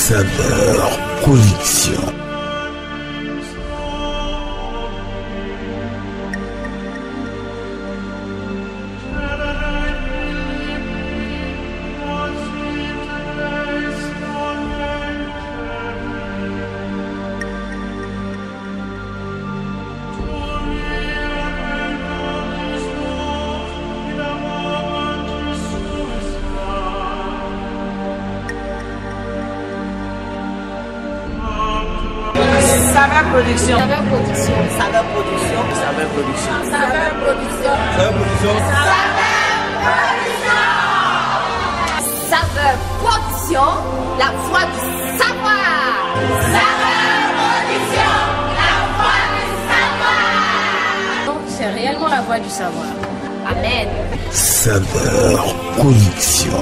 Saveur Production. Saveur Production. Saveur Production. Saveur Production. Saveur Production. Saveur Production. Saveur Production. Saveur Production, la voix du savoir. Saveur Production, la voix du savoir. Donc c'est réellement la voix du savoir. Amen. Saveur Production.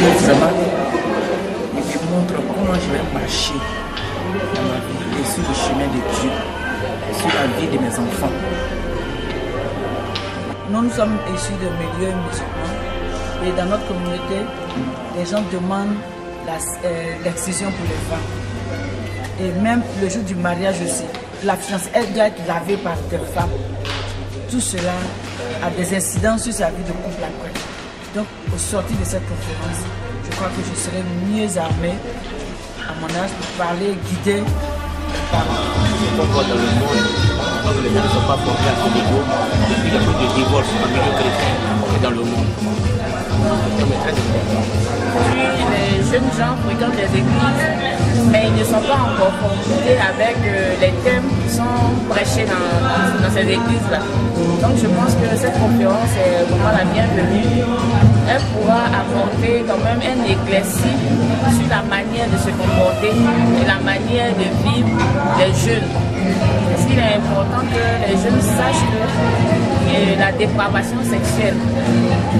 Vraiment, il me montre comment je vais marcher dans ma vie et sur le chemin de Dieu, sur la vie de mes enfants. Nous sommes issus de milieux musulmans et dans notre communauté, les gens demandent l'excision pour les femmes. Et même le jour du mariage aussi, la fiancée, elle doit être lavée par des femmes. Tout cela a des incidences sur sa vie de couple après. Donc, au sortir de cette conférence, je crois que je serai mieux armé à mon âge pour parler, guider les parents. On voit dans le monde, comme les gens ne sont pas formés à ce niveau, il y a beaucoup de divorces en milieu chrétien et dans le monde. Aujourd'hui, les jeunes gens fréquentent les églises, mais ils ne sont pas en conformité avec les thèmes qui sont prêchés dans ces églises-là. Donc je pense que cette conférence est vraiment la bienvenue. Elle pourra apporter quand même un éclairci sur la manière de se comporter et la manière de vivre des jeunes. Parce qu'il est important que les jeunes sachent que la dépravation sexuelle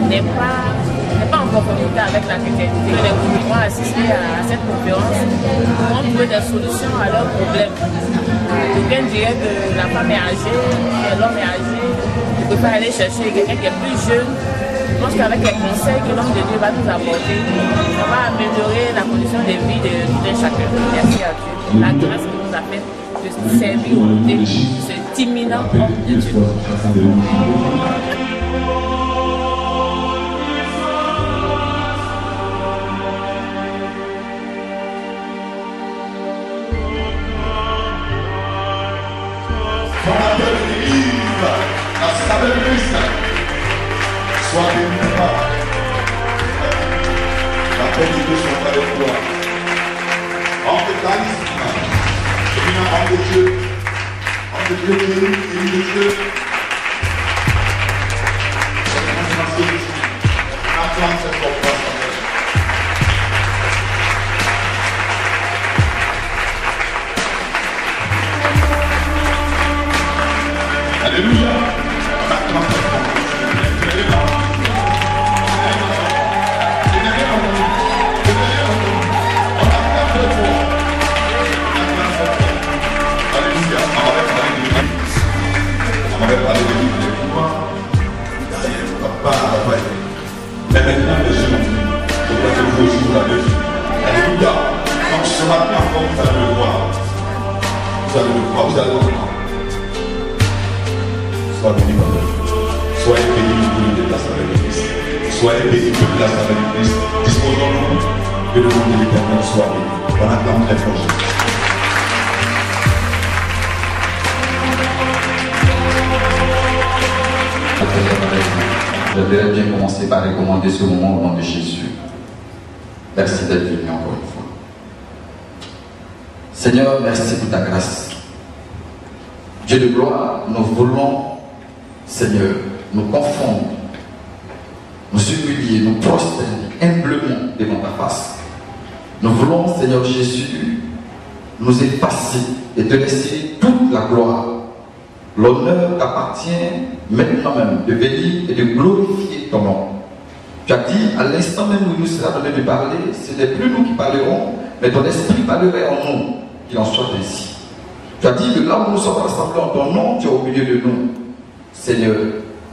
n'est pas en conformité avec la chrétienté. Les couples vont assister à cette conférence pour trouver des solutions à leurs problèmes. Quelqu'un dirait que la femme est âgée, que l'homme est âgé, il ne peut pas aller chercher quelqu'un qui est plus jeune. Je pense qu'avec les conseils que l'homme de Dieu va nous apporter, on va améliorer la condition de vie de tout un chacun. Merci à Dieu. La grâce qui nous a fait de servir au côté de cet imminent homme de Dieu. Fondateur de l'Église, la saveur de Christ, sois béni, Papa. La paix de Dieu soit avec toi. Homme de charisme, éminent homme de Dieu, élu de Dieu. Acclame cette force. Alléluia. On avait parlé de l'île des pouvoirs, papa, mais maintenant les gens, je crois que vous aussi vous l'avez vu. Alléluia. Donc ce matin encore vous allez le voir. Vous allez le voir, vous allez le voir. Sois béni par Dieu. Soyez bénis pour de place avec le Christ. Soyez bénis pour de place avec le Christ. Disposons-nous que le nom de l'Éternel soit béni. On attend très proche. Je voudrais bien commencer par recommander ce moment au nom de Jésus. Merci d'être venu encore une fois. Seigneur, merci pour ta grâce. Dieu de gloire, nous voulons, Seigneur, nous confondre, nous humilier, nous prosterner humblement devant ta face. Nous voulons, Seigneur Jésus, nous effacer et te laisser toute la gloire. L'honneur t'appartient maintenant même de venir et de glorifier ton nom. Tu as dit à l'instant même où il nous sera donné de parler, ce n'est plus nous qui parlerons, mais ton esprit parlerait en nous, qu'il en soit ainsi. Tu as dit que là où nous sommes rassemblés en ton nom, tu es au milieu de nous. Seigneur,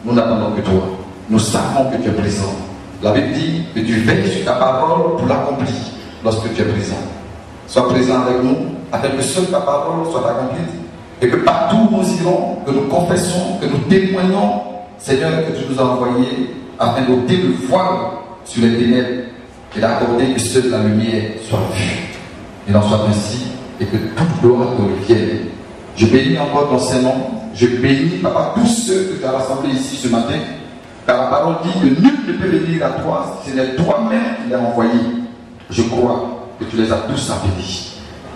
nous n'attendons que toi. Nous savons que tu es présent. La Bible dit que tu veilles sur ta parole pour l'accomplir lorsque tu es présent. Sois présent avec nous, afin que seule ta parole soit accomplie, et que partout où nous irons, que nous confessons, que nous témoignons, Seigneur, que tu nous as envoyés, afin d'ôter le voile sur les ténèbres et d'accorder que seule la lumière soit vue. Il en soit ainsi, et que toute gloire te revienne. Je bénis encore ton Saint-Nom. Je bénis, Papa, tous ceux que tu as rassemblés ici ce matin, car la parole dit que nul ne peut venir à toi, ce n'est toi-même qui l'as envoyé. Je crois que tu les as tous appelés.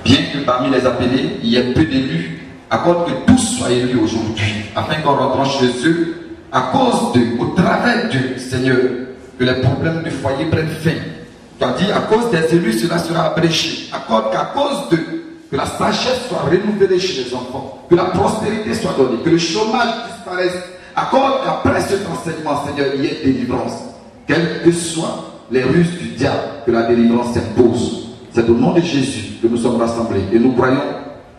Bien que parmi les appelés, il y ait peu d'élus, accorde que tous soient élus aujourd'hui, afin qu'en rentrant chez eux, à cause d'eux, au travers d'eux, Seigneur, que les problèmes du foyer prennent fin. Tu as dit, à cause des élus, cela sera abrégé. Accorde qu'à cause d'eux, que la sagesse soit renouvelée chez les enfants, que la prospérité soit donnée, que le chômage disparaisse. Accorde qu'après cet enseignement, Seigneur, il y ait délivrance. Quelles que soient les ruses du diable, que la délivrance s'impose. C'est au nom de Jésus que nous sommes rassemblés. Et nous croyons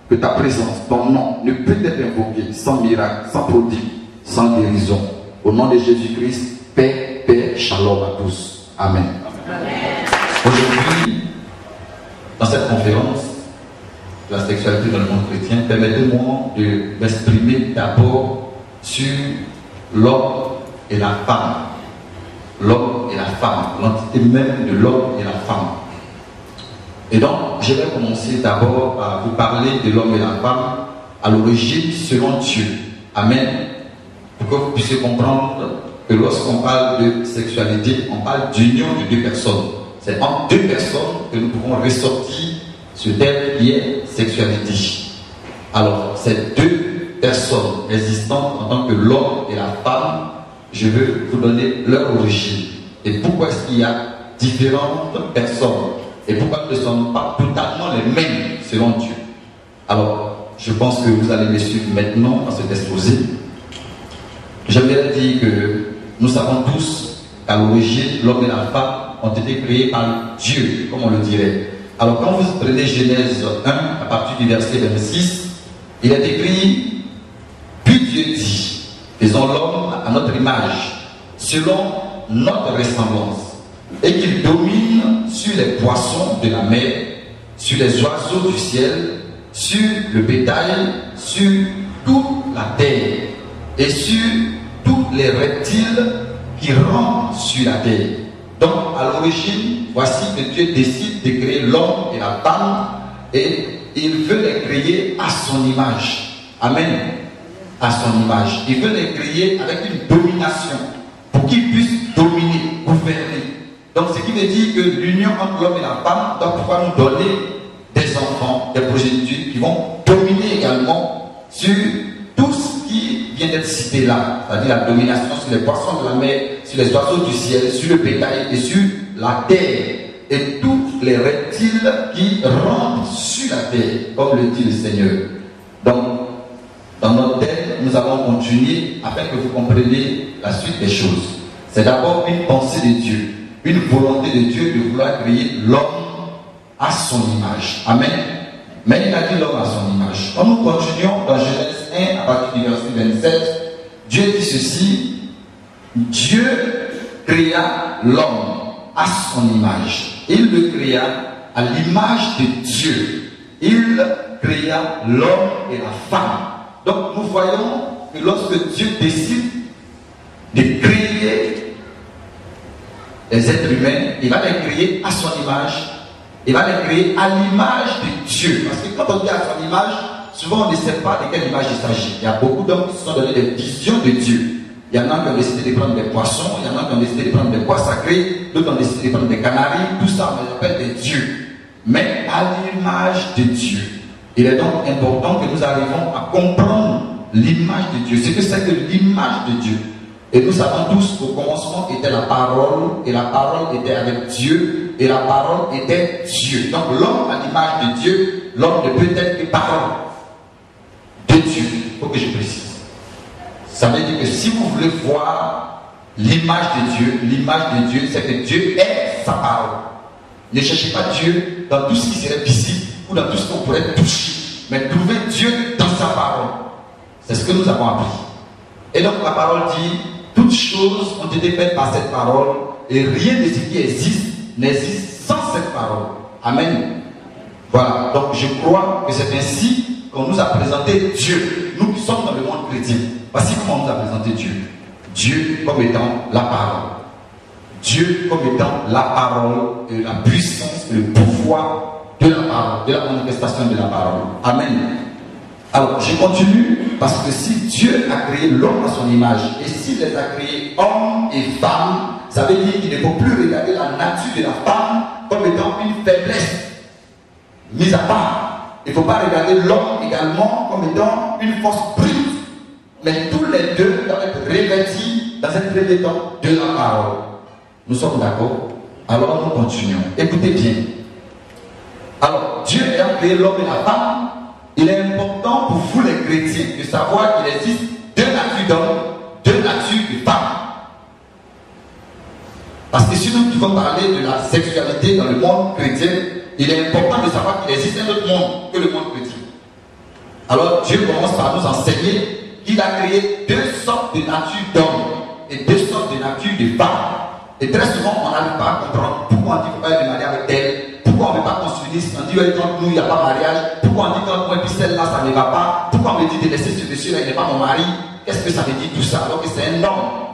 que ta présence, ton nom, ne peut être invoqué sans miracle, sans prodigue, sans guérison. Au nom de Jésus-Christ, paix, paix, shalom à tous. Amen. Aujourd'hui, dans cette conférence, la sexualité dans le monde chrétien, permettez-moi de m'exprimer d'abord sur l'homme et la femme. L'homme et la femme, l'entité même de l'homme et la femme. Et donc, je vais commencer d'abord à vous parler de l'homme et la femme à l'origine selon Dieu. Amen. Pour que vous puissiez comprendre que lorsqu'on parle de sexualité, on parle d'union de deux personnes. C'est entre deux personnes que nous pouvons ressortir ce terme qui est sexualité. Alors, ces deux personnes existantes en tant que l'homme et la femme, je veux vous donner leur origine. Et pourquoi est-ce qu'il y a différentes personnes? Et pourquoi nous ne sommes pas totalement les mêmes selon Dieu? Alors, je pense que vous allez me suivre maintenant dans cet exposé. J'aimerais dire que nous savons tous qu'à l'origine, l'homme et la femme ont été créés par Dieu, comme on le dirait. Alors, quand vous prenez Genèse 1, à partir du verset 26, il est écrit, puis Dieu dit, faisons l'homme à notre image, selon notre ressemblance, et qu'il domine sur les poissons de la mer, sur les oiseaux du ciel, sur le bétail, sur toute la terre, et sur tous les reptiles qui rampent sur la terre. Donc, à l'origine, voici que Dieu décide de créer l'homme et la femme, et il veut les créer à son image. Amen. À son image. Il veut les créer avec une domination, pour qu'ils puissent dominer, gouverner. Donc, ce qui veut dire que l'union entre l'homme et la femme doit pouvoir nous donner des enfants, des progénitures qui vont dominer également sur tout ce qui vient d'être cité là, c'est-à-dire la domination sur les poissons de la mer, sur les oiseaux du ciel, sur le bétail et sur la terre, et tous les reptiles qui rampent sur la terre, comme le dit le Seigneur. Donc, dans notre thème, nous allons continuer afin que vous compreniez la suite des choses. C'est d'abord une pensée de Dieu, une volonté de Dieu de vouloir créer l'homme à son image. Amen. Mais il a dit l'homme à son image. Quand nous continuons dans Genèse 1 à partir du verset 27, Dieu dit ceci, Dieu créa l'homme à son image. Il le créa à l'image de Dieu. Il créa l'homme et la femme. Donc nous voyons que lorsque Dieu décide de créer les êtres humains, il va les créer à son image. Il va les créer à l'image de Dieu. Parce que quand on dit à son image, souvent on ne sait pas de quelle image il s'agit. Il y a beaucoup d'hommes qui se sont donnés des visions de Dieu. Il y en a qui ont décidé de prendre des poissons, il y en a qui ont décidé de prendre des pois sacrés, d'autres ont décidé de prendre des canaris, tout ça on les appelle des dieux. Mais à l'image de Dieu. Il est donc important que nous arrivions à comprendre l'image de Dieu. Ce que c'est que l'image de Dieu. Et nous savons tous qu'au commencement était la parole, et la parole était avec Dieu, et la parole était Dieu. Donc l'homme à l'image de Dieu, l'homme ne peut être que parole de Dieu. Il faut que je précise. Ça veut dire que si vous voulez voir l'image de Dieu, c'est que Dieu est sa parole. Ne cherchez pas Dieu dans tout ce qui serait visible ou dans tout ce qu'on pourrait toucher, mais trouvez Dieu dans sa parole. C'est ce que nous avons appris. Et donc la parole dit, toutes choses ont été faites par cette parole, et rien de ce qui existe n'existe sans cette parole. Amen. Voilà, donc je crois que c'est ainsi qu'on nous a présenté Dieu. Nous qui sommes dans le monde chrétien, voici comment on nous a présenté Dieu. Dieu comme étant la parole. Dieu comme étant la parole et la puissance et le pouvoir de la parole, de la manifestation de la parole. Amen. Alors, je continue parce que si Dieu a créé l'homme à son image et s'il les a créés hommes et femmes, ça veut dire qu'il ne faut plus regarder la nature de la femme comme étant une faiblesse mise à part. Il ne faut pas regarder l'homme également comme étant une force brute, mais tous les deux doivent être revêtis dans un premier temps de la parole. Nous sommes d'accord? Alors nous continuons. Écoutez bien. Alors, Dieu ayant créé l'homme et la femme, il est important pour vous les chrétiens de savoir qu'il existe deux natures d'hommes, deux natures de femmes. Parce que si nous devons parler de la sexualité dans le monde chrétien, il est important de savoir qu'il existe un autre monde que le monde chrétien. Alors Dieu commence par nous enseigner qu'il a créé deux sortes de natures d'hommes et deux sortes de natures de femmes. Et très souvent, on n'arrive pas à comprendre pourquoi on dit qu'il ne faut pas être marié avec elle, pourquoi on ne veut pas construire, on dit quand nous il n'y a pas mariage, pourquoi on dit quand moi et puis celle-là ça ne va pas, pourquoi on me dit de laisser ce monsieur-là, il n'est pas mon mari. Qu'est-ce que ça veut dire tout ça alors que c'est un homme?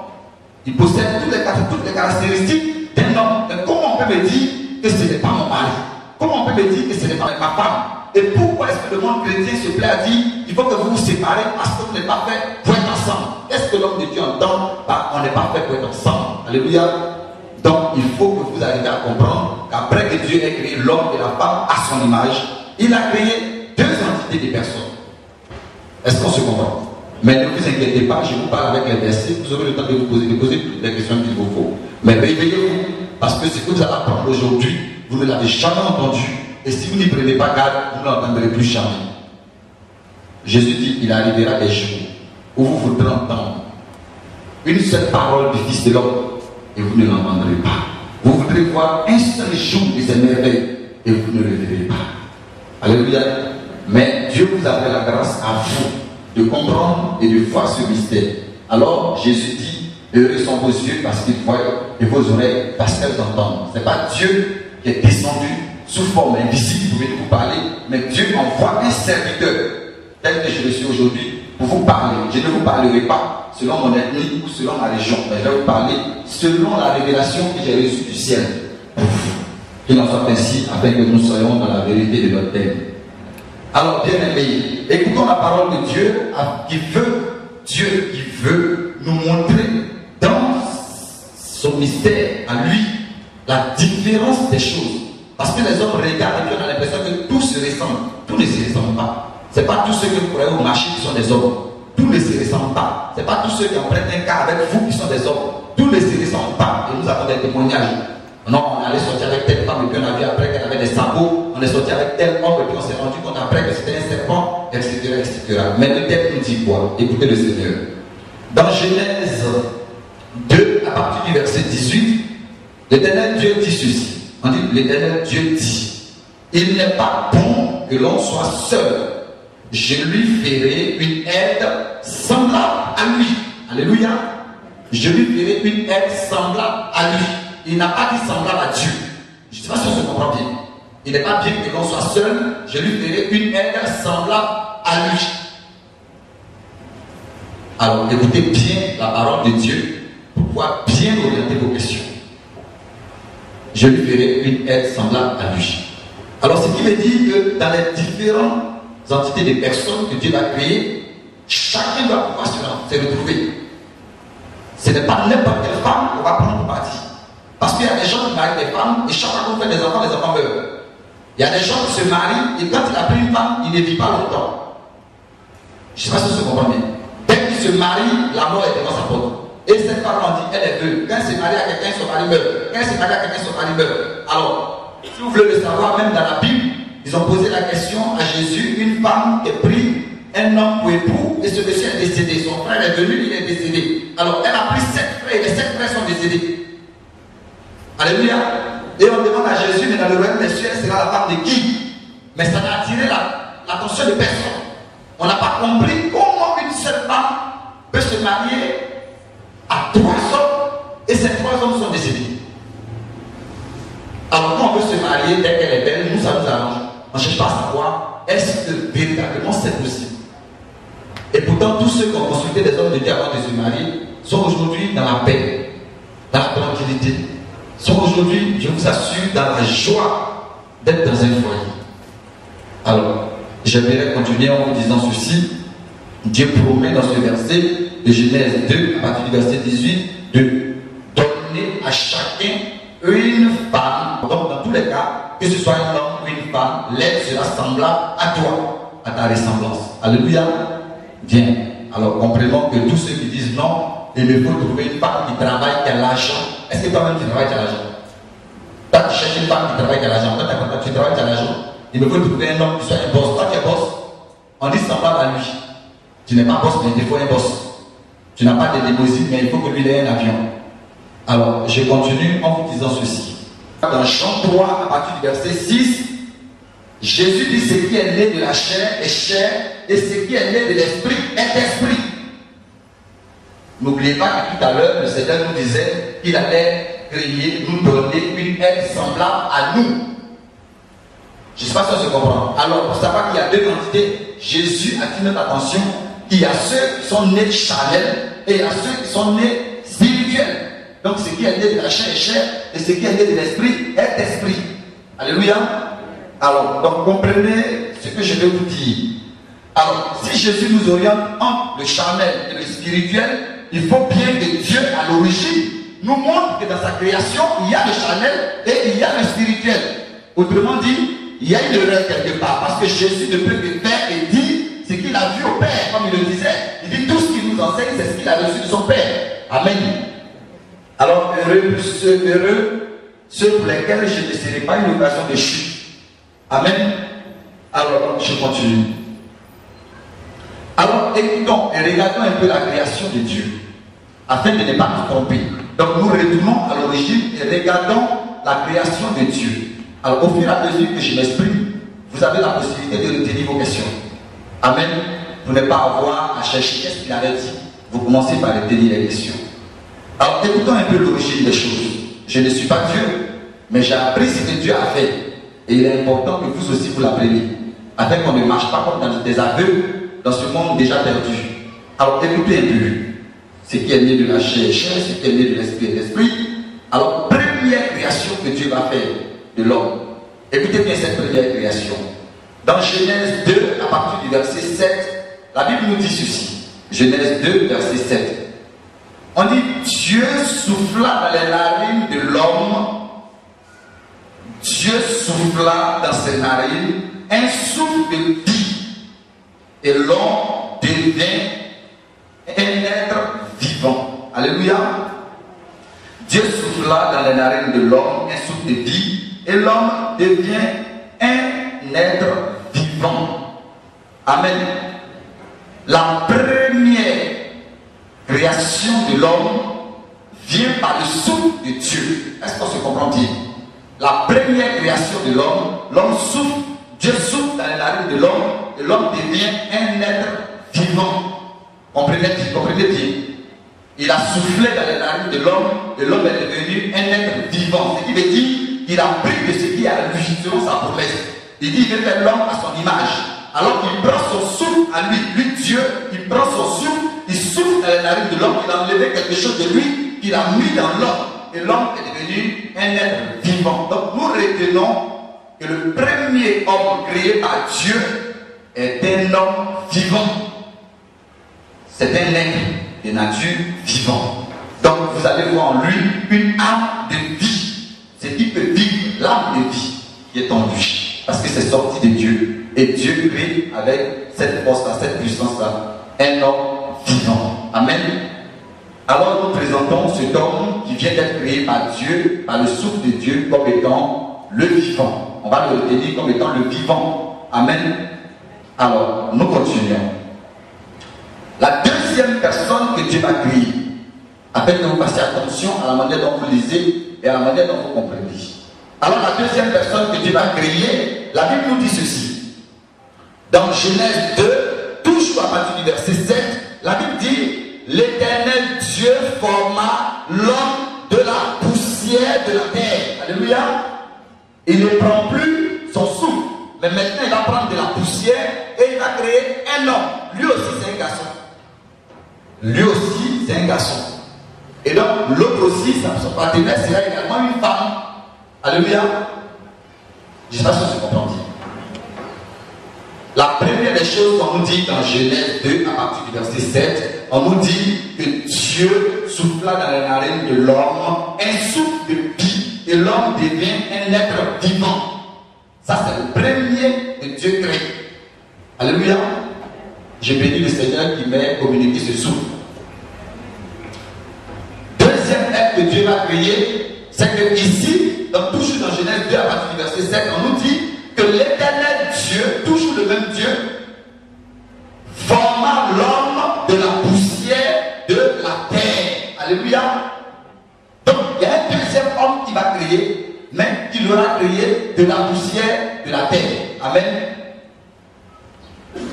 Il possède toutes les caractéristiques d'un homme. Mais comment on peut me dire que ce n'est pas mon mari? Comment on peut me dire que ce n'est pas ma femme? Et pourquoi est-ce que le monde chrétien se plaît à dire il faut que vous vous séparez parce que vous n'êtes pas fait pour être ensemble? Est-ce que l'homme de Dieu entend? On n'est pas fait pour être ensemble. Alléluia. Donc il faut que vous arriviez à comprendre qu'après que Dieu ait créé l'homme et la femme à son image, il a créé deux entités de personnes. Est-ce qu'on se comprend? Mais ne vous inquiétez pas, je vous parle avec les versets, vous aurez le temps de vous poser toutes les questions qu'il vous faut. Mais réveillez-vous, parce que ce que vous allez apprendre aujourd'hui, vous ne l'avez jamais entendu. Et si vous n'y prenez pas garde, vous ne l'entendrez plus jamais. Jésus dit, il arrivera des jours où vous voudrez entendre une seule parole du Fils de l'homme et vous ne l'entendrez pas. Vous voudrez voir un seul jour de ses merveilles et vous ne le verrez pas. Alléluia. Mais Dieu vous a fait la grâce à vous de comprendre et de voir ce mystère. Alors Jésus dit, heureux sont vos yeux parce qu'ils voient et vos oreilles parce qu'elles entendent. Ce n'est pas Dieu qui est descendu sous forme invisible pour venir vous parler, mais Dieu envoie un serviteur tel que je le suis aujourd'hui pour vous parler. Je ne vous parlerai pas selon mon ethnie ou selon ma région, mais je vais vous parler selon la révélation que j'ai reçue du ciel pour vous. Qu'il en soit ainsi afin que nous soyons dans la vérité de notre thème. Alors bien aimés, écoutons la parole de Dieu qui veut nous montrer dans son mystère à lui la différence des choses. Parce que les hommes regardent et on a l'impression que tout se ressemble. Tout ne se ressemble pas. Ce n'est pas tous ceux que vous croyez au marché qui sont des hommes. Tout ne se ressemble pas. Ce n'est pas tous ceux qui en prennent un cas avec vous qui sont des hommes. Tout ne se ressemble pas. Et nous avons des témoignages. Non, on allait sortir avec telle femme et puis on a vu après qu'elle avait des sabots. On est sorti avec tel homme et puis on s'est rendu compte après que c'était un serpent, etc., etc. Mais le texte nous dit quoi? Écoutez le Seigneur. Dans Genèse 2, à partir du verset 18, l'Éternel Dieu dit ceci. On dit, l'Éternel Dieu dit, il n'est pas bon que l'on soit seul. Je lui ferai une aide semblable à lui. Alléluia. Je lui ferai une aide semblable à lui. Il n'a pas dit semblable à Dieu. Je ne sais pas si on se comprend bien. Il n'est pas bien que l'on soit seul. Je lui ferai une aide semblable à lui. Alors écoutez bien la parole de Dieu pour pouvoir bien orienter vos questions. Je lui ferai une aide semblable à lui. Alors ce qui veut dire que dans les différentes entités de personnes que Dieu a créées, chacun doit pouvoir se retrouver. Ce n'est pas n'importe quelle femme qu'on va prendre pour partie. Parce qu'il y a des gens qui marient des femmes et chaque fois qu'on fait des enfants meurent. Il y a des gens qui se marient et quand il a pris une femme, il ne vit pas longtemps. Je ne sais pas si on se comprend bien. Dès qu'il se marie, la mort est devant sa porte. Et cette femme, on dit, elle est veuve. Quand elle se marie à quelqu'un, son mari meurt. Quand elle se marie à quelqu'un, son mari meurt. Alors, si vous voulez le savoir, même dans la Bible, ils ont posé la question à Jésus, une femme qui a pris un homme pour époux et ce monsieur est décédé. Son frère est venu, il est décédé. Alors, elle a pris 7 frères et les 7 frères sont décédés. Alléluia. Et on demande à Jésus, mais dans le royaume des cieux, elle sera la femme de qui? Mais ça a attiré l'attention de personne. On n'a pas compris comment une seule femme peut se marier à 3 hommes et ces 3 hommes sont décédés. mariée dès qu'elle est belle, nous ça nous arrange. On ne cherche pas à savoir est-ce que véritablement c'est possible. Et pourtant, tous ceux qui ont consulté des hommes de Dieu avant de se marier sont aujourd'hui dans la paix, dans la tranquillité, sont aujourd'hui, je vous assure, dans la joie d'être dans un foyer. Alors, j'aimerais continuer en vous disant ceci. Dieu promet dans ce verset de Genèse 2, à partir du verset 18, de donner à chacun une femme. Donc, dans tous les cas, que ce soit un homme ou une femme, l'aide sera semblable à toi, à ta ressemblance. Alléluia. Bien. Alors, comprenons que tous ceux qui disent non, il me faut trouver une femme qui travaille, qui a l'argent. Est-ce que toi-même tu travailles, qui a l'argent? Toi, tu cherches une femme qui travaille, qui a l'argent. Toi, tu travailles, qui a l'argent. Il me faut trouver un homme qui soit un boss. Toi, tu es boss. On dit semblable à lui. Tu n'es pas boss, mais il faut un boss. Tu n'as pas de limousine, mais il faut que lui ait un avion. Alors, je continue en vous disant ceci. Dans Jean 3, à partir du verset 6, Jésus dit ce qui est né de la chair est chair, et ce qui est né de l'esprit est esprit. N'oubliez pas que tout à l'heure, le Seigneur nous disait qu'il allait créer, nous donner une aide semblable à nous. Je ne sais pas si on se comprend. Alors, pour savoir qu'il y a deux quantités, Jésus attire notre attention. Il y a ceux qui sont nés charnels et il y a ceux qui sont nés spirituels. Donc, ce qui est né de la chair est chair, et ce qui est né de l'esprit est esprit. Alléluia. Alors, donc comprenez ce que je vais vous dire. Alors, si Jésus nous oriente entre le charnel et le spirituel, il faut bien que Dieu, à l'origine, nous montre que dans sa création, il y a le charnel et il y a le spirituel. Autrement dit, il y a une erreur quelque part, parce que Jésus ne peut que faire et dire ce qu'il a vu au Père, comme il le disait. Il dit tout ce qu'il nous enseigne, c'est ce qu'il a reçu de son Père. Amen. Alors, heureux ceux pour lesquels je ne serai pas une occasion de chute. Amen. Alors, je continue. Alors, écoutons et regardons un peu la création de Dieu, afin de ne pas nous tromper. Donc, nous retournons à l'origine et regardons la création de Dieu. Alors, au fur et à mesure que je m'exprime, vous avez la possibilité de retenir vos questions. Amen. Vous n'avez pas avoir à chercher qu'est-ce qu'il avait dit. Vous commencez par retenir les questions. Alors, écoutons un peu l'origine des choses. Je ne suis pas Dieu, mais j'ai appris ce que Dieu a fait. Et il est important que vous aussi vous l'appreniez, afin qu'on ne marche pas comme dans des aveux, dans ce monde déjà perdu. Alors écoutez un peu, ce qui est né de la chair, ce qui est né de l'esprit. Alors, première création que Dieu va faire de l'homme. Écoutez bien cette première création. Dans Genèse 2, à partir du verset 7, la Bible nous dit ceci. Genèse 2, verset 7. On dit, Dieu souffla dans les narines de l'homme. Dieu souffla dans ses narines un souffle de vie. Et l'homme devient un être vivant. Alléluia. Dieu souffla dans les narines de l'homme un souffle de vie. Et l'homme devient un être vivant. Amen. La première création de l'homme vient par le souffle de Dieu. Est-ce qu'on se comprend bien? La première création de l'homme souffle, Dieu souffle dans les narines de l'homme et l'homme devient un être vivant. Comprenez bien. Il a soufflé dans les narines de l'homme et l'homme est devenu un être vivant. Ce qui veut dire qu'il a pris de ce qui est à lui, selon sa promesse. Il dit qu'il veut faire l'homme à son image. Alors il prend son souffle à lui, Dieu, il prend son souffle, il souffle dans les narines de l'homme, il a enlevé quelque chose de lui, qu'il a mis dans l'homme. Et l'homme est devenu un être vivant. Donc nous retenons que le premier homme créé par Dieu est un homme vivant. C'est un être de nature vivant. Donc vous allez voir en lui une âme de vie. C'est qui peut vivre l'âme de vie qui est en lui. Parce que c'est sorti de Dieu. Et Dieu crée avec cette force-là, cette puissance-là, un homme vivant. Amen. Alors nous présentons cet homme qui vient d'être créé par Dieu, par le souffle de Dieu, comme étant le vivant. On va le retenir comme étant le vivant. Amen. Alors, nous continuons. La deuxième personne que Dieu va créer, afin que vous fassiez attention à la manière dont vous lisez et à la manière dont vous comprenez. Alors, la deuxième personne que Dieu va créer, la Bible nous dit ceci. Dans Genèse 2, toujours à partir du verset 7, la Bible dit: l'Éternel Dieu forma l'homme de la poussière de la terre. Alléluia. Il ne prend plus son souffle. Mais maintenant, il va prendre de la poussière et il va créer un homme. Lui aussi, c'est un garçon. Lui aussi, c'est un garçon. Et donc, l'autre aussi, son partenaire sera également une femme. Alléluia. Je ne sais pas si vous comprenez. La première des choses qu'on nous dit dans Genèse 2, à partir du verset 7, on nous dit que Dieu souffla dans les narines de l'homme un souffle de vie et l'homme devient un être vivant. Ça, c'est le premier que Dieu crée. Alléluia. Je bénis le Seigneur qui m'a communiqué ce souffle. Deuxième être que Dieu va créer, c'est que ici, toujours dans Genèse 2, à partir du verset 7, on nous dit que l'éternel Dieu, toujours le même Dieu, forma l'homme de la poussière de la terre. Alléluia. Donc, il y a un deuxième homme qui va créer, mais il aura créé de la poussière de la terre. Amen.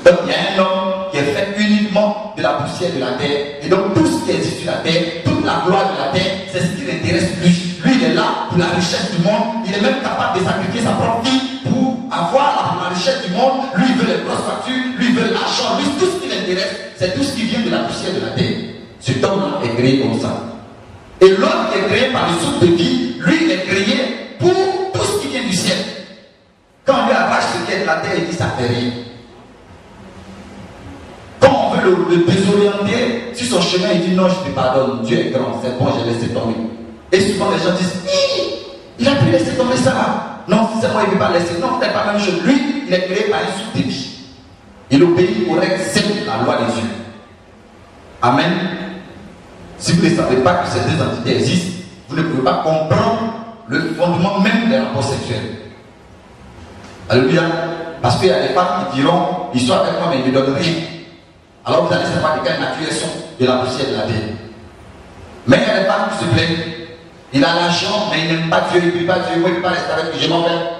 Donc, il y a un homme qui est fait uniquement de la poussière de la terre. Et donc, tout ce qui existe sur la terre, toute la gloire de la terre, c'est ce qui l'intéresse lui. Lui, il est là pour la richesse du monde. Il est même capable de sacrifier sa propre vie pour avoir la richesse du monde. Lui, il veut les grosses factures, lui, il veut l'argent. Lui, tout ce qui l'intéresse, c'est tout ce qui vient de la poussière de la terre. Cet homme-là est créé comme ça. Et l'autre qui est créé par le souffle de vie, lui, il est créé pour tout ce qui vient du ciel. Quand on lui arrache ce qui est de la terre, il dit ça fait rien. Quand on veut le désorienter sur son chemin, il dit non, je te pardonne, Dieu est grand, c'est bon, j'ai laissé tomber. Et souvent les gens disent, il a pu laisser tomber ça. Non, c'est moi, il ne veut pas laisser. Non, c'est pas la même chose. Lui, il est créé par un souffle de vie. Il obéit aux règles simples de la loi de Dieu. Amen. Si vous ne savez pas que ces deux entités existent, vous ne pouvez pas comprendre le fondement même des rapports sexuels. Alléluia. Parce qu'il y a des femmes qui diront, ils sont avec moi mais ils ne me donnent rien. Alors vous allez savoir de quelle nature elles sont, de la poussière de la terre. Mais il y a des femmes qui se plaignent. Il a l'argent, mais il n'aime pas Dieu, il ne prie pas Dieu, moi il ne peut pas rester avec lui, je m'en vais.